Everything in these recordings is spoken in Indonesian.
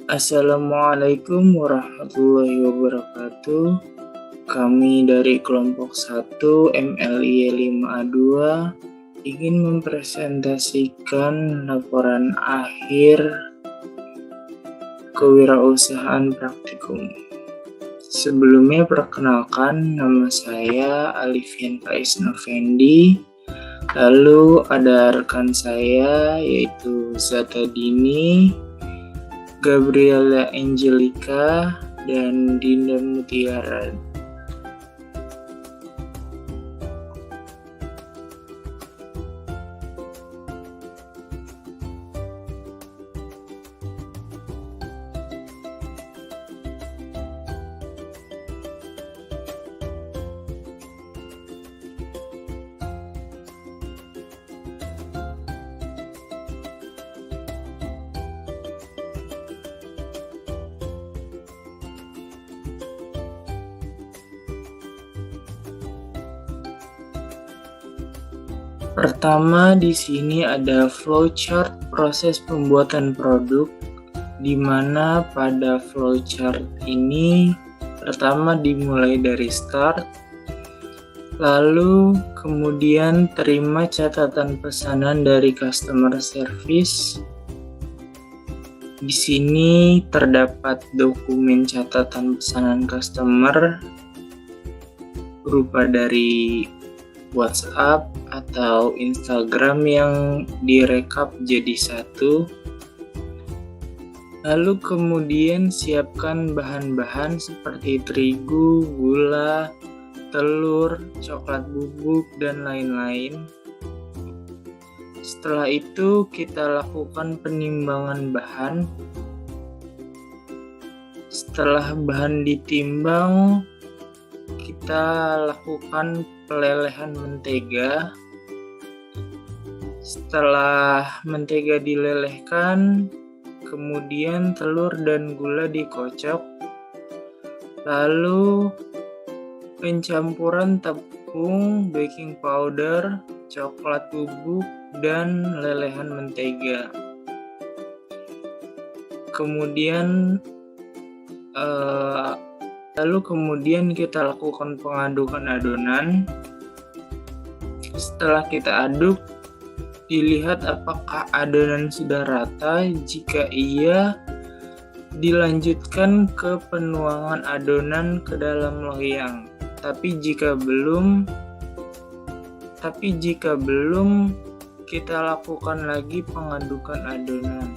Assalamualaikum warahmatullahi wabarakatuh. Kami dari kelompok 1 MLI 5A2 ingin mempresentasikan laporan akhir kewirausahaan praktikum. Sebelumnya perkenalkan, nama saya Alifian Faiz Novendi. Lalu ada rekan saya yaitu Zata Dini, Gabriela Angelica, dan Dinda Mutiara. Pertama, di sini ada flowchart proses pembuatan produk, di mana pada flowchart ini pertama dimulai dari start, lalu kemudian terima catatan pesanan dari customer service. Di sini terdapat dokumen catatan pesanan customer berupa dari WhatsApp atau Instagram yang direkap jadi satu. Lalu kemudian siapkan bahan-bahan seperti terigu, gula, telur, coklat bubuk, dan lain-lain. Setelah itu kita lakukan penimbangan bahan. Setelah bahan ditimbang, kita lakukan pelelehan mentega. Setelah mentega dilelehkan, kemudian telur dan gula dikocok. Lalu pencampuran tepung, baking powder, coklat bubuk, dan lelehan mentega. Lalu kemudian kita lakukan pengadukan adonan. Setelah kita aduk, dilihat apakah adonan sudah rata. Jika iya, dilanjutkan ke penuangan adonan ke dalam loyang. Tapi jika belum, kita lakukan lagi pengadukan adonan.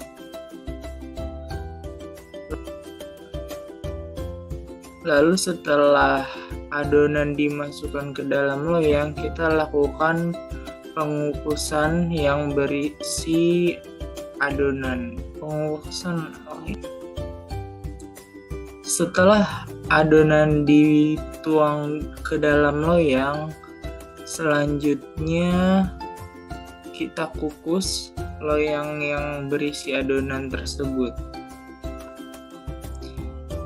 Lalu setelah adonan dimasukkan ke dalam loyang, kita lakukan pengukusan yang berisi adonan. Setelah adonan dituang ke dalam loyang, selanjutnya kita kukus loyang yang berisi adonan tersebut.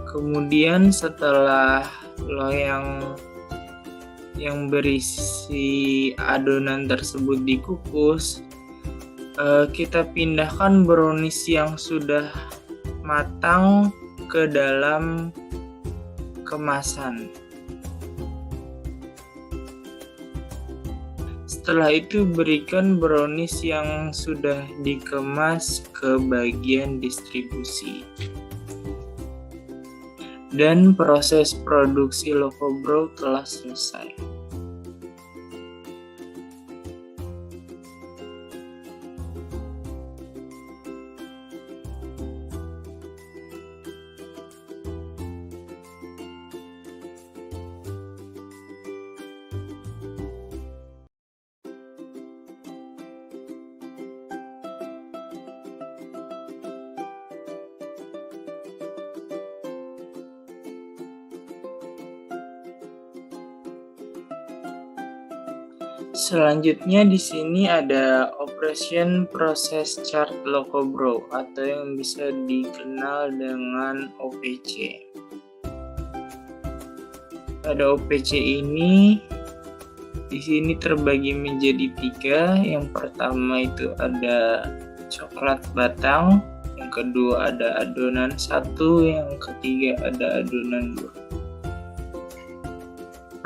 Kemudian setelah loyang yang berisi adonan tersebut dikukus, kita pindahkan brownies yang sudah matang ke dalam kemasan. Setelah itu berikan brownies yang sudah dikemas ke bagian distribusi. Dan proses produksi Lokobrow telah selesai. Selanjutnya di sini ada Operation Process Chart Lokobrow atau yang bisa dikenal dengan OPC. Pada OPC ini di sini terbagi menjadi 3. Yang pertama itu ada coklat batang, yang yang kedua ada adonan 1, yang ketiga ada adonan 2.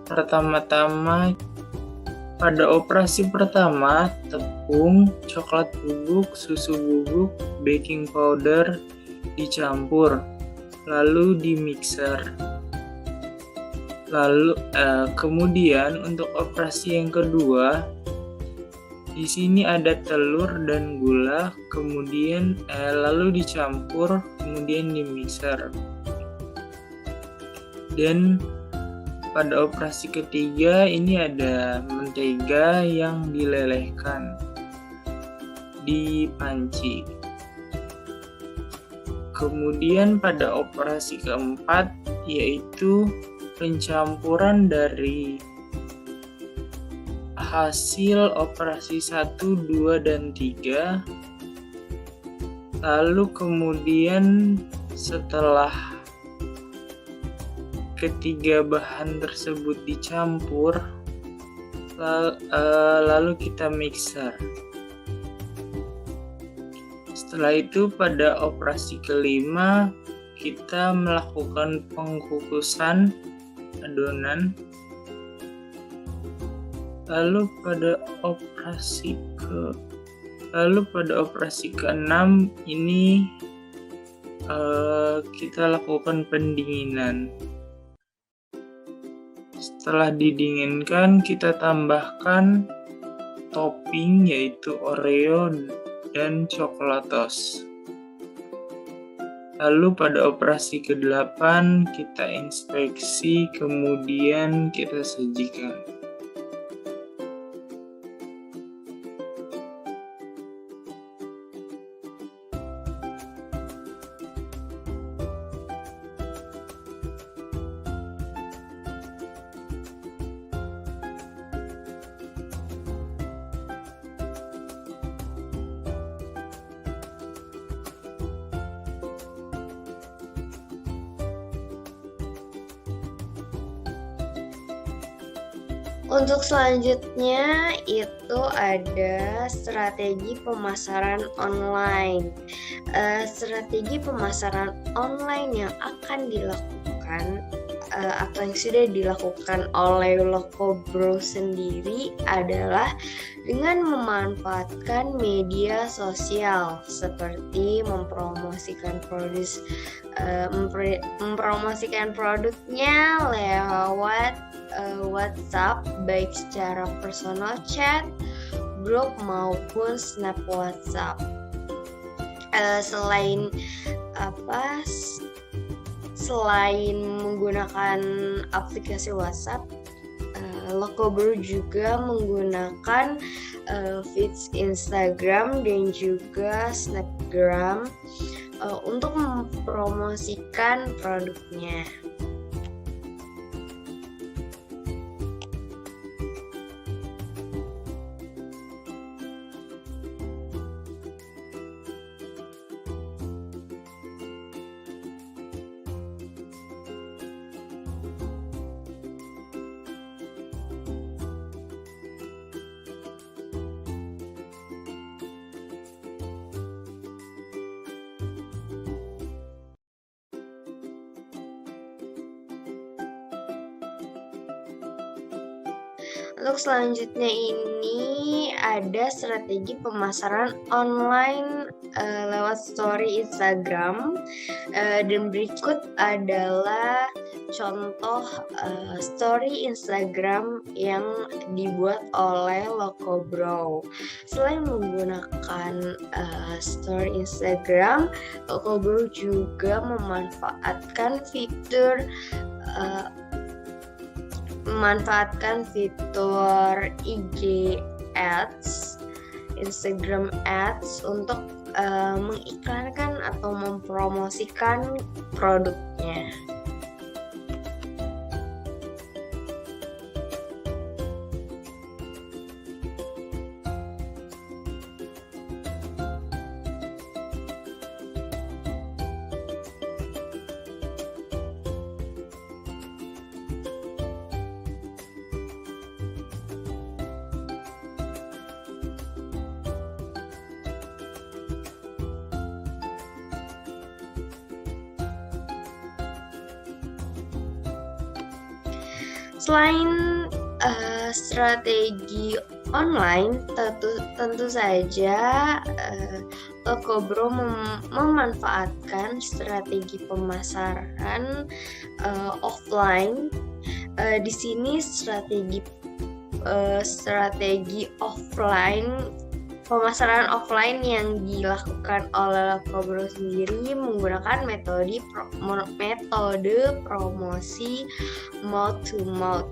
Pertama-tama pada operasi pertama, tepung, coklat bubuk, susu bubuk, baking powder dicampur, lalu di mixer. Kemudian untuk operasi yang kedua, di sini ada telur dan gula, kemudian lalu dicampur, kemudian di mixer. Dan pada operasi ketiga ini ada mentega yang dilelehkan di panci. Kemudian pada operasi keempat yaitu pencampuran dari hasil operasi 1, 2, dan 3. Lalu kemudian setelah ketiga bahan tersebut dicampur, lalu kita mixer. Setelah itu pada operasi kelima kita melakukan pengkukusan adonan. Lalu pada operasi ke-6 ini kita lakukan pendinginan. Setelah didinginkan, kita tambahkan topping yaitu Oreo dan coklatos. Lalu pada operasi ke-8 kita inspeksi, kemudian kita sajikan. Untuk selanjutnya itu ada strategi pemasaran online. Strategi pemasaran online yang akan dilakukan atau yang sudah dilakukan oleh Lokobro sendiri adalah dengan memanfaatkan media sosial seperti mempromosikan produknya lewat WhatsApp, baik secara personal chat, grup maupun snap WhatsApp. Selain menggunakan aplikasi WhatsApp, Lokobro juga menggunakan feeds Instagram dan juga Snapgram untuk mempromosikan produknya. Untuk selanjutnya ini ada strategi pemasaran online lewat story Instagram, dan berikut adalah contoh story Instagram yang dibuat oleh Lokobro. Selain menggunakan story Instagram, Lokobro juga memanfaatkan fitur IG Ads, Instagram Ads untuk mengiklankan atau mempromosikan produknya. Selain strategi online, tentu saja Lokobro memanfaatkan strategi pemasaran offline. Di sini strategi offline, pemasaran offline yang dilakukan oleh Lokobro sendiri menggunakan metode promosi mouth to mouth,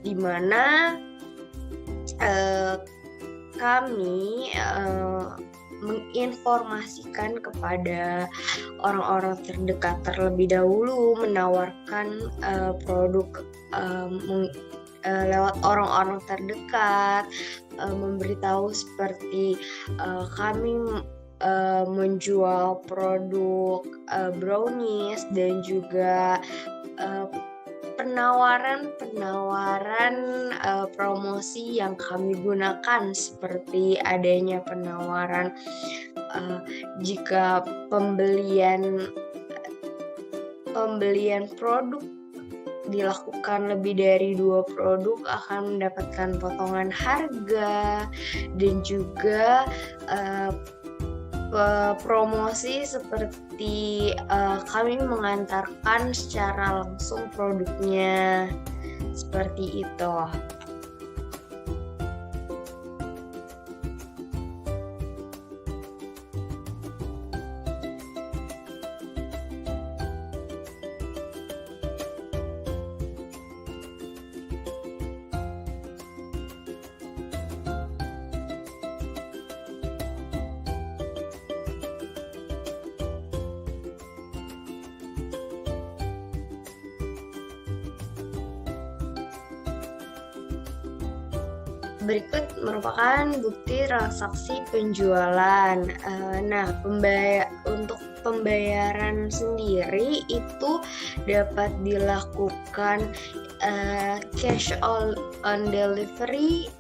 di mana kami menginformasikan kepada orang-orang terdekat terlebih dahulu, menawarkan produk lewat orang-orang terdekat, memberitahu seperti kami menjual produk brownies dan juga penawaran promosi yang kami gunakan, seperti adanya penawaran jika pembelian produk dilakukan lebih dari 2 produk akan mendapatkan potongan harga, dan juga promosi seperti kami mengantarkan secara langsung produknya, seperti itu. Berikut merupakan bukti transaksi penjualan. Untuk pembayaran sendiri itu dapat dilakukan cash on delivery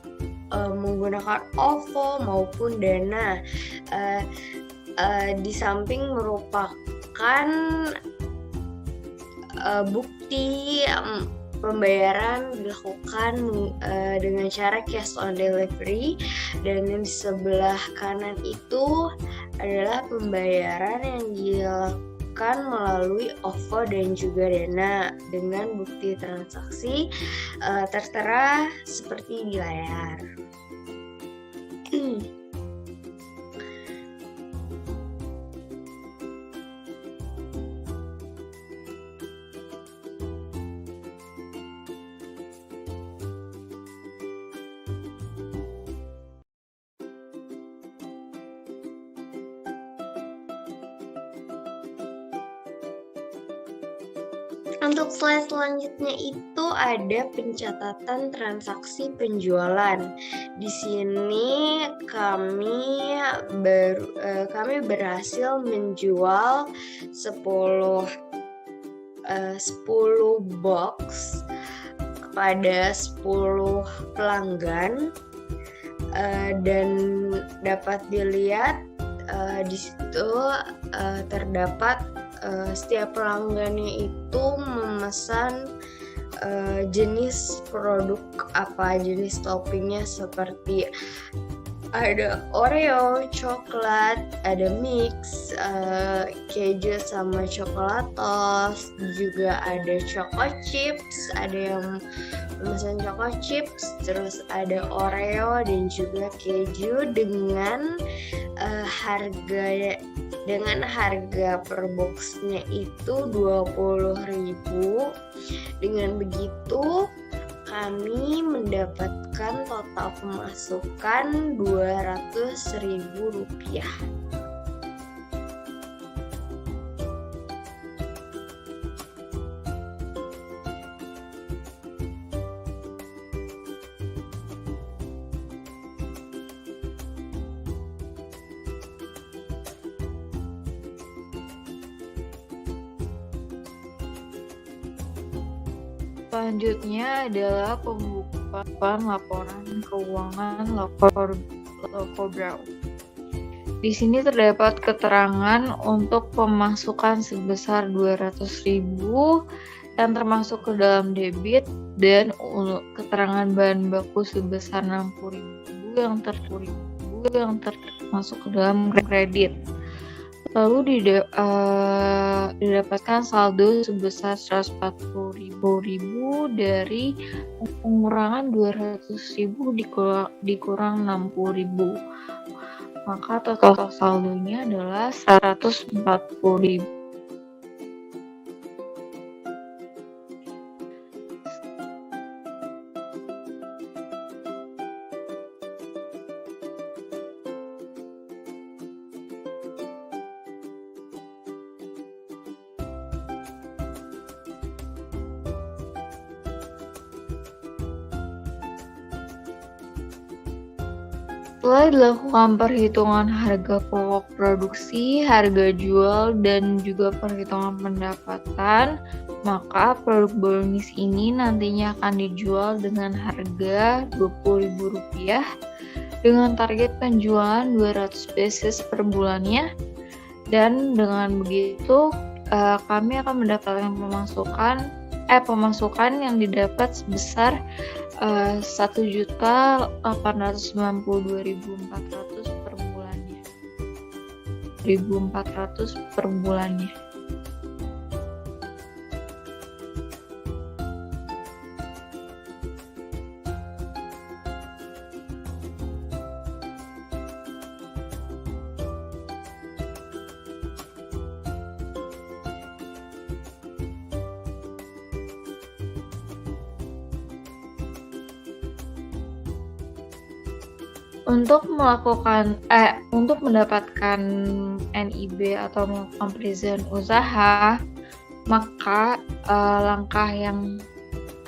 menggunakan OVO maupun Dana. Di samping merupakan bukti pembayaran dilakukan dengan cara cash on delivery, dan yang di sebelah kanan itu adalah pembayaran yang dilakukan melalui OVO dan juga Dana dengan bukti transaksi tertera seperti di layar. Untuk slide selanjutnya itu ada pencatatan transaksi penjualan. Di sini kami berhasil menjual 10 box kepada 10 pelanggan, dan dapat dilihat di situ terdapat setiap pelanggannya itu memesan jenis produk apa, jenis toppingnya seperti ada Oreo, coklat, ada mix, keju sama coklatos, juga ada choco chips, ada yang memesan choco chips, terus ada Oreo dan juga keju dengan harga per boxnya itu 20.000. Dengan begitu kami mendapatkan total pemasukan Rp200.000. Selanjutnya adalah pembukaan laporan keuangan Lokobro. Di sini terdapat keterangan untuk pemasukan sebesar 200.000 yang termasuk ke dalam debit dan keterangan bahan baku sebesar 60.000 yang termasuk ke dalam kredit. Lalu didapatkan saldo sebesar 140.000 dari pengurangan 200.000 dikurang 60.000. Maka total saldonya adalah 140.000. Setelah dilakukan perhitungan harga pokok produksi, harga jual, dan juga perhitungan pendapatan, maka produk Bolognese ini nantinya akan dijual dengan harga Rp20.000 dengan target penjualan 200 pieces per bulannya. Dan dengan begitu kami akan mendapatkan pemasukan yang didapat sebesar 1.892.400 per bulannya. 1.400 per bulannya. Untuk mendapatkan NIB atau melakukan perizinan usaha, maka langkah yang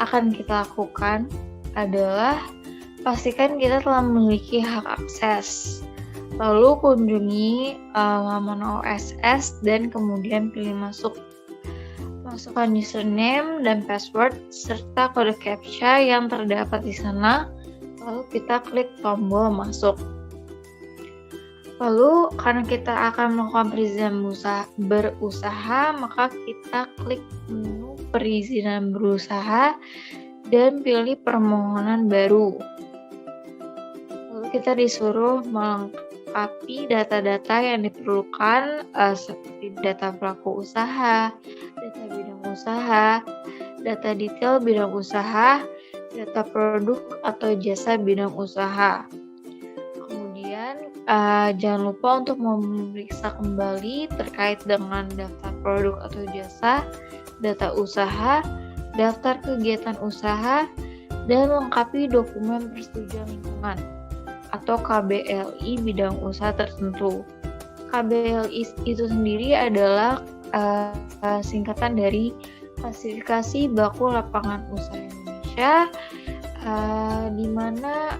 akan kita lakukan adalah pastikan kita telah memiliki hak akses. Lalu kunjungi laman OSS dan kemudian pilih masuk. Masukkan username dan password serta kode CAPTCHA yang terdapat di sana. Lalu kita klik tombol masuk. Lalu karena kita akan melakukan perizinan berusaha, maka kita klik menu perizinan berusaha dan pilih permohonan baru. Lalu kita disuruh melengkapi data-data yang diperlukan seperti data pelaku usaha, data bidang usaha, data detail bidang usaha, data produk atau jasa bidang usaha. Kemudian jangan lupa untuk memeriksa kembali terkait dengan daftar produk atau jasa, data usaha, daftar kegiatan usaha, dan lengkapi dokumen persetujuan lingkungan atau KBLI bidang usaha tertentu. KBLI itu sendiri adalah singkatan dari Klasifikasi Baku Lapangan Usaha Indonesia, di mana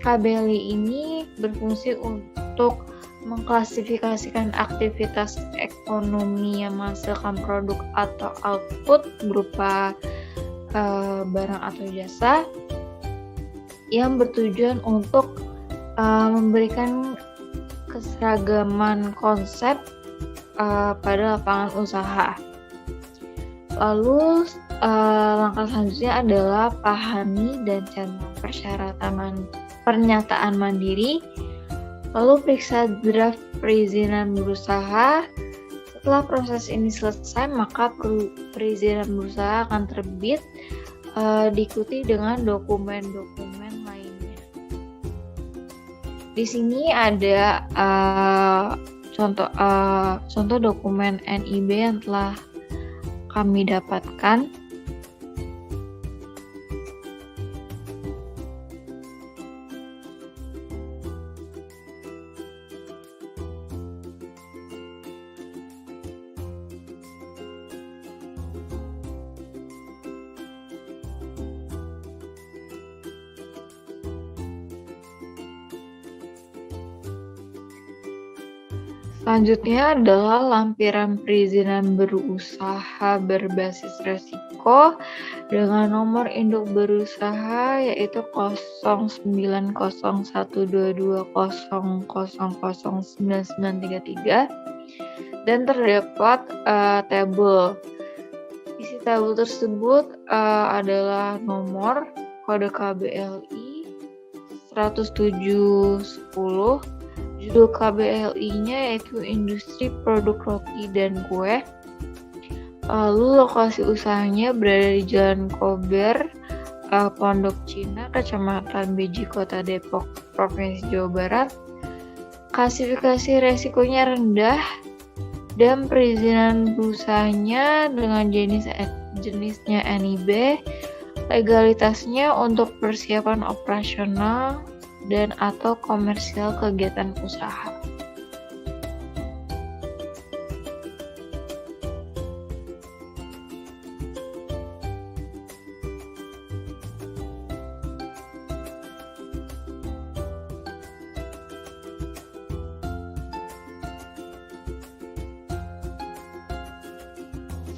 KBLI ini berfungsi untuk mengklasifikasikan aktivitas ekonomi yang menghasilkan produk atau output berupa barang atau jasa yang bertujuan untuk memberikan keseragaman konsep pada lapangan usaha. Lalu langkah selanjutnya adalah pahami dan cantumkan pernyataan mandiri. Lalu periksa draft perizinan berusaha. Setelah proses ini selesai, maka perizinan berusaha akan terbit, diikuti dengan dokumen-dokumen lainnya. Di sini ada contoh dokumen NIB yang telah kami dapatkan. Selanjutnya adalah lampiran perizinan berusaha berbasis resiko dengan nomor induk berusaha yaitu 09012200009933 dan terdapat tabel Isi tabel tersebut adalah nomor kode KBLI 10710, judul KBLI-nya yaitu Industri Produk Roti dan Kue. Lalu lokasi usahanya berada di Jalan Kober, Pondok Cina, Kecamatan Beji, Kota Depok, Provinsi Jawa Barat. Klasifikasi resikonya rendah dan perizinan berusahanya dengan jenisnya NIB. Legalitasnya untuk persiapan operasional dan atau komersial kegiatan usaha.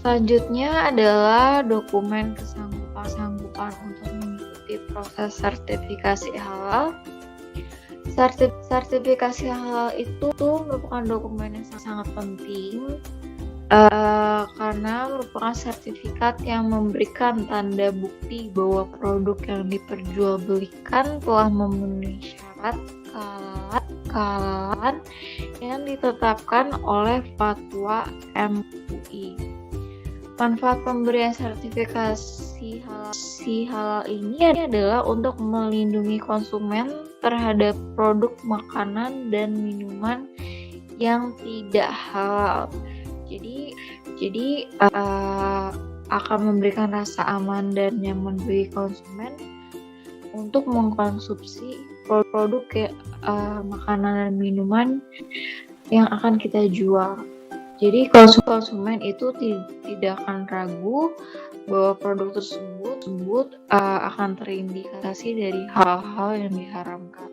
Selanjutnya adalah dokumen kesanggupan untuk mengikuti proses sertifikasi halal. Sertifikasi halal itu merupakan dokumen yang sangat penting karena merupakan sertifikat yang memberikan tanda bukti bahwa produk yang diperjualbelikan telah memenuhi syarat kehalalan yang ditetapkan oleh Fatwa MUI. Manfaat pemberian sertifikasi halal ini adalah untuk melindungi konsumen terhadap produk makanan dan minuman yang tidak halal. Jadi akan memberikan rasa aman dan nyaman bagi konsumen untuk mengkonsumsi produk makanan dan minuman yang akan kita jual. Jadi konsumen itu tidak akan ragu bahwa produk tersebut akan terindikasi dari hal-hal yang diharamkan.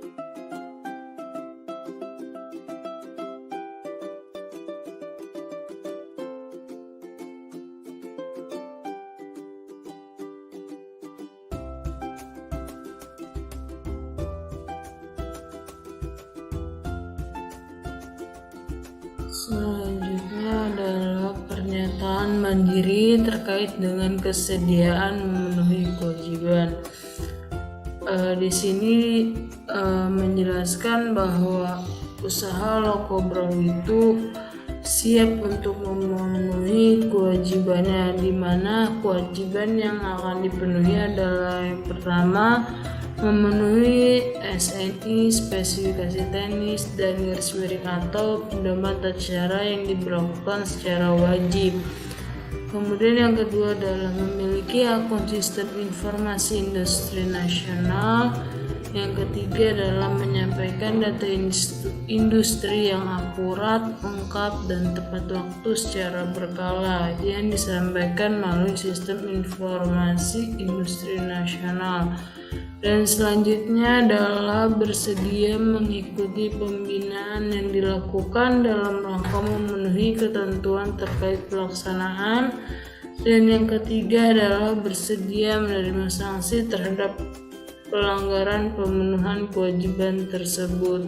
Selanjutnya adalah pernyataan mandiri terkait dengan kesediaan memenuhi kewajiban. Di sini menjelaskan bahwa usaha Lokobrow itu siap untuk memenuhi kewajibannya, di mana kewajiban yang akan dipenuhi adalah yang pertama, memenuhi SNI, spesifikasi teknis, dan garis miring atau pedoman tata cara yang diberlakukan secara wajib. Kemudian yang kedua adalah memiliki akun sistem informasi industri nasional. Yang ketiga adalah menyampaikan data industri yang akurat, lengkap, dan tepat waktu secara berkala yang disampaikan melalui sistem informasi industri nasional. Dan selanjutnya adalah bersedia mengikuti pembinaan yang dilakukan dalam rangka memenuhi ketentuan terkait pelaksanaan. Dan yang ketiga adalah bersedia menerima sanksi terhadap pelanggaran pemenuhan kewajiban tersebut.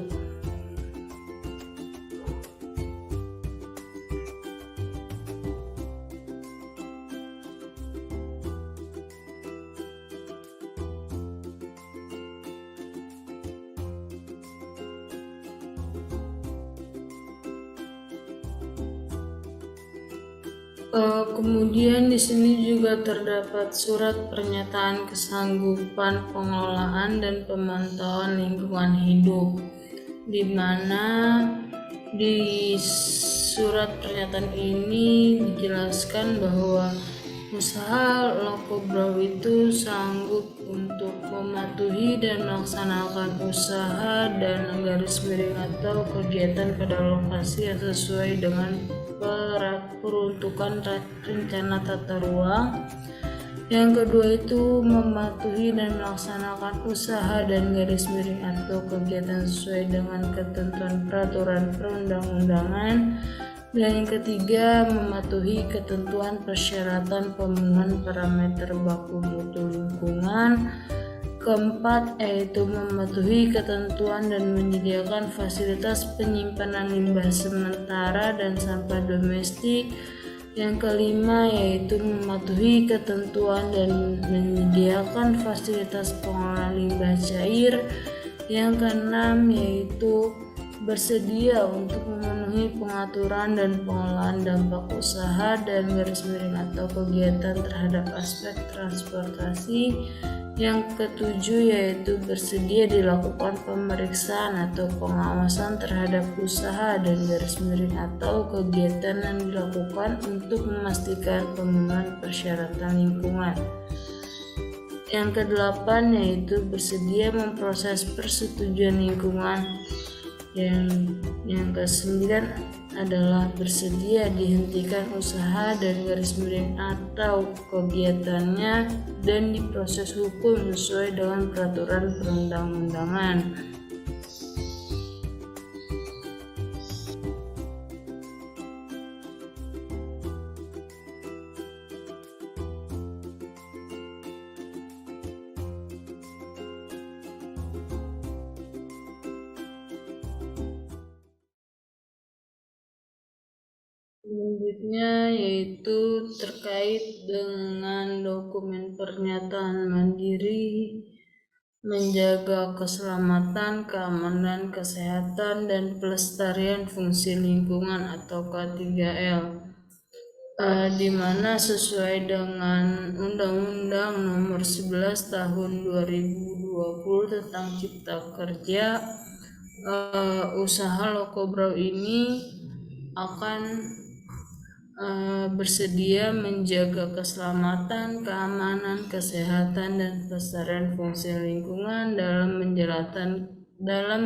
Kemudian di sini juga terdapat surat pernyataan kesanggupan pengelolaan dan pemantauan lingkungan hidup, di mana di surat pernyataan ini dijelaskan bahwa usaha Lokobrow itu sanggup untuk mematuhi dan melaksanakan usaha dan garis miring atau kegiatan pada lokasi yang sesuai dengan peruntukan rencana tata ruang. Yang kedua itu mematuhi dan melaksanakan usaha dan garis miring atau kegiatan sesuai dengan ketentuan peraturan perundang-undangan. Dan yang ketiga mematuhi ketentuan persyaratan pemenuhan parameter baku mutu lingkungan. Keempat yaitu mematuhi ketentuan dan menyediakan fasilitas penyimpanan limbah sementara dan sampah domestik Yang kelima yaitu mematuhi ketentuan dan menyediakan fasilitas pengelolaan limbah cair. Yang keenam yaitu bersedia untuk memenuhi pengaturan dan pengelolaan dampak usaha dan garis miring atau kegiatan terhadap aspek transportasi. Yang ketujuh yaitu bersedia dilakukan pemeriksaan atau pengawasan terhadap usaha dan garis miring atau kegiatan yang dilakukan untuk memastikan pemenuhan persyaratan lingkungan. Yang kedelapan yaitu bersedia memproses persetujuan lingkungan. Yang kesembilan adalah bersedia dihentikan usaha dan garis miring atau kegiatannya dan diproses hukum sesuai dengan peraturan perundang-undangan. Selanjutnya yaitu terkait dengan dokumen pernyataan mandiri menjaga keselamatan, keamanan, kesehatan, dan pelestarian fungsi lingkungan atau K3L, di mana sesuai dengan Undang-Undang Nomor 11 Tahun 2020 tentang Cipta Kerja, usaha Lokobrow ini akan bersedia menjaga keselamatan, keamanan, kesehatan, dan pelestarian fungsi lingkungan dalam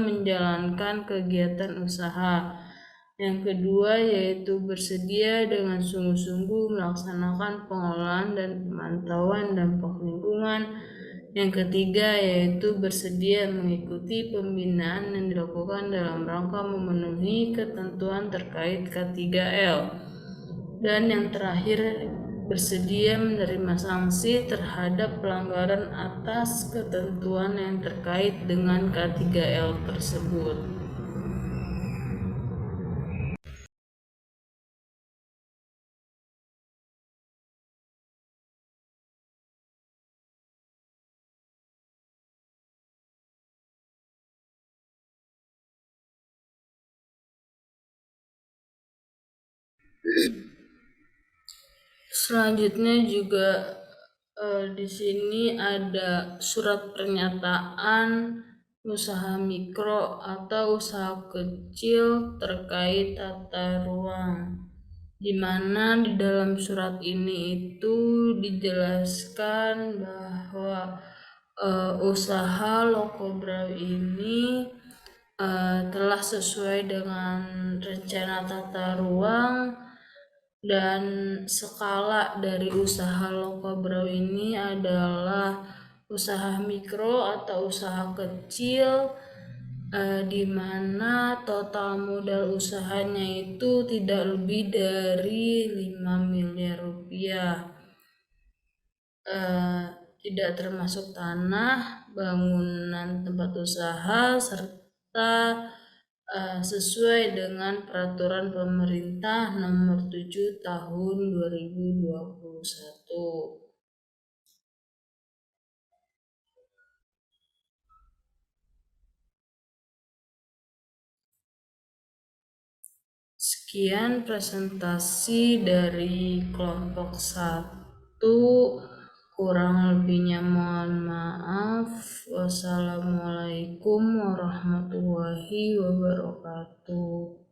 menjalankan kegiatan usaha. Yang kedua yaitu bersedia dengan sungguh-sungguh melaksanakan pengelolaan dan pemantauan dampak lingkungan. Yang ketiga yaitu bersedia mengikuti pembinaan yang dilakukan dalam rangka memenuhi ketentuan terkait K3L. Dan yang terakhir bersedia menerima sanksi terhadap pelanggaran atas ketentuan yang terkait dengan K3L tersebut. Selanjutnya juga di sini ada surat pernyataan usaha mikro atau usaha kecil terkait tata ruang, di mana di dalam surat ini itu dijelaskan bahwa usaha Lokobrow ini telah sesuai dengan rencana tata ruang. Dan skala dari usaha Lokobrow ini adalah usaha mikro atau usaha kecil, di mana total modal usahanya itu tidak lebih dari 5 miliar rupiah, tidak termasuk tanah, bangunan tempat usaha, serta sesuai dengan peraturan pemerintah nomor 7 tahun 2021. Sekian presentasi dari kelompok 1. Kurang lebihnya mohon maaf. Wassalamualaikum warahmatullahi wabarakatuh.